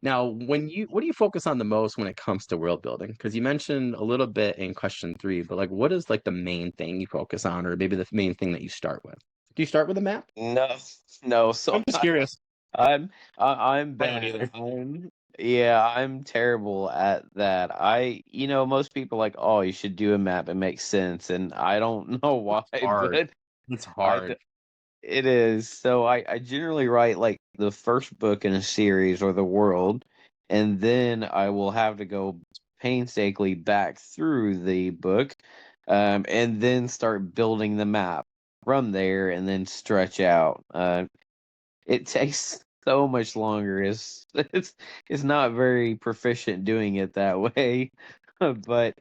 Now, what do you focus on the most when it comes to world building? Because you mentioned a little bit in question three, but like, what is like the main thing you focus on, or maybe the main thing that you start with? Do you start with a map? No, no. I'm So just curious. I'm I don't bad. either. Yeah, I'm terrible at that. Most people like, oh, you should do a map. It makes sense, and I don't know why, Hard. but It's I hard. d- it is. So I generally write like the first book in a series or the world, and then I will have to go painstakingly back through the book, and then start building the map from there, and then stretch out. It takes so much longer. It's not very proficient doing it that way, but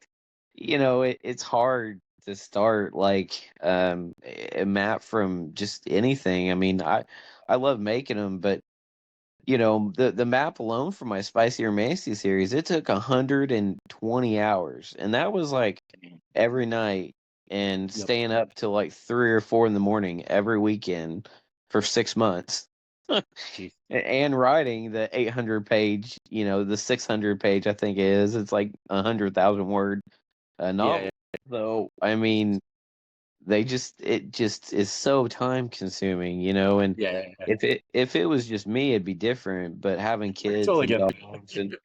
it's hard to start like a map from just anything. I mean, I love making them, but the map alone for my Spicy Romancy series, it took 120 hours, and that was like every night and Yep. staying up till like 3 or 4 in the morning every weekend for 6 months. Jeez. And writing the 800 page, the 600 page, I think it is. It's like 100,000 word Yeah, novel. yeah, So, I mean, it just is so time consuming, and yeah, yeah. if it was just me, it'd be different. But having I kids totally and get that. dogs and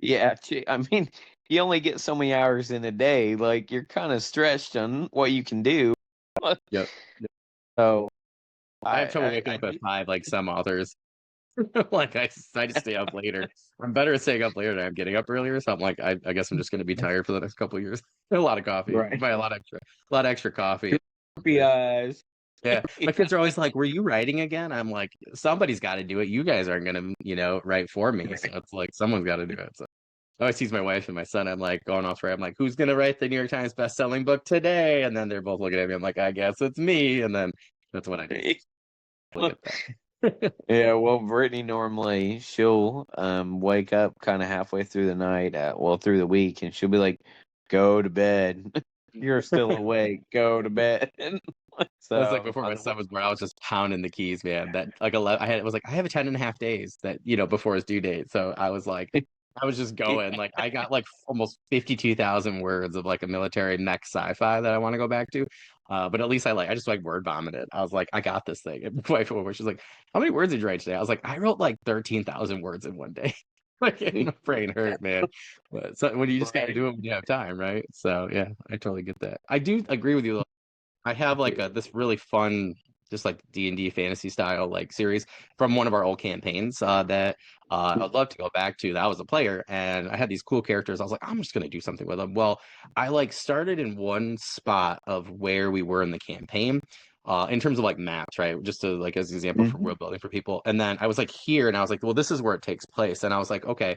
yeah, I mean, you only get so many hours in a day. Like you're kind of stretched on what you can do. Yep. Yep. So I have trouble waking I up at do. 5, like some authors. Like I just stay up later. I'm better at staying up later than I'm getting up earlier. So I'm like, I guess I'm just gonna be tired for the next couple of years. A lot of coffee. Right. Buy a lot of extra coffee. Happy eyes. Yeah. My kids are always like, "Were you writing again?" I'm like, somebody's got to do it. You guys aren't gonna, write for me. So it's like someone's got to do it. So I always tease my wife and my son. I'm like going off right. I'm like, "Who's gonna write the New York Times best-selling book today?" And then they're both looking at me. I'm like, "I guess it's me." And then that's what I do. Look at that. Yeah, well, Brittany normally she'll wake up kind of halfway through the night, through the week, and she'll be like, "Go to bed. You're still awake. Go to bed." That's like So before my son was born. I was just pounding the keys, man. That like 11, I had it was like I have a 10 and a half days that before his due date. So I was just going like I got like almost 52,000 words of like a military mech sci-fi that I want to go back to. But at least I just like word vomited. I was like, I got this thing. And my wife over, she's like, how many words did you write today? I was like, I wrote like 13,000 words in one day. Like my brain hurt, man. But so when you just got to right. do it when you have time, right? So yeah, I totally get that. I do agree with you though. I have like this really fun, just like D&D fantasy style like series from one of our old campaigns that I'd love to go back to. That was a player, and I had these cool characters. I was like, I'm just gonna do something with them. Well, I like started in one spot of where we were in the campaign. In terms of like maps, right? Just to like as an example for Mhm. world building for people. And then I was like here and I was like, well, this is where it takes place. And I was like, okay,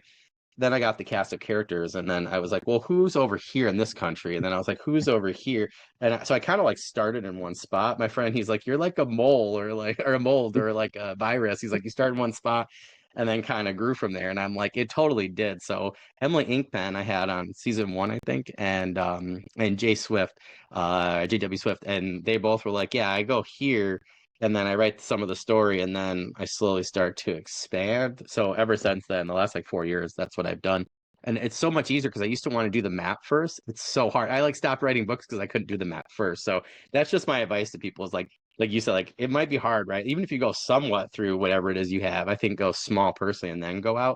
then I got the cast of characters, and then I was like, well, who's over here in this country? And then I was like, who's over here? So I kind of like started in one spot. My friend, he's like, you're like a mole or a mold or like a virus. He's like, you start in one spot and then kind of grew from there. And I'm like, it totally did. So Emily Inkpen I had on season one, I think, and Jay Swift, JW Swift, and they both were like, yeah, I go here and then I write some of the story and then I slowly start to expand. So ever since then, the last like 4 years, that's what I've done. And it's so much easier because I used to want to do the map first. It's so hard. I like stopped writing books because I couldn't do the map first. So that's just my advice to people is like you said, like it might be hard, right? Even if you go somewhat through whatever it is you have, I think go small personally and then go out.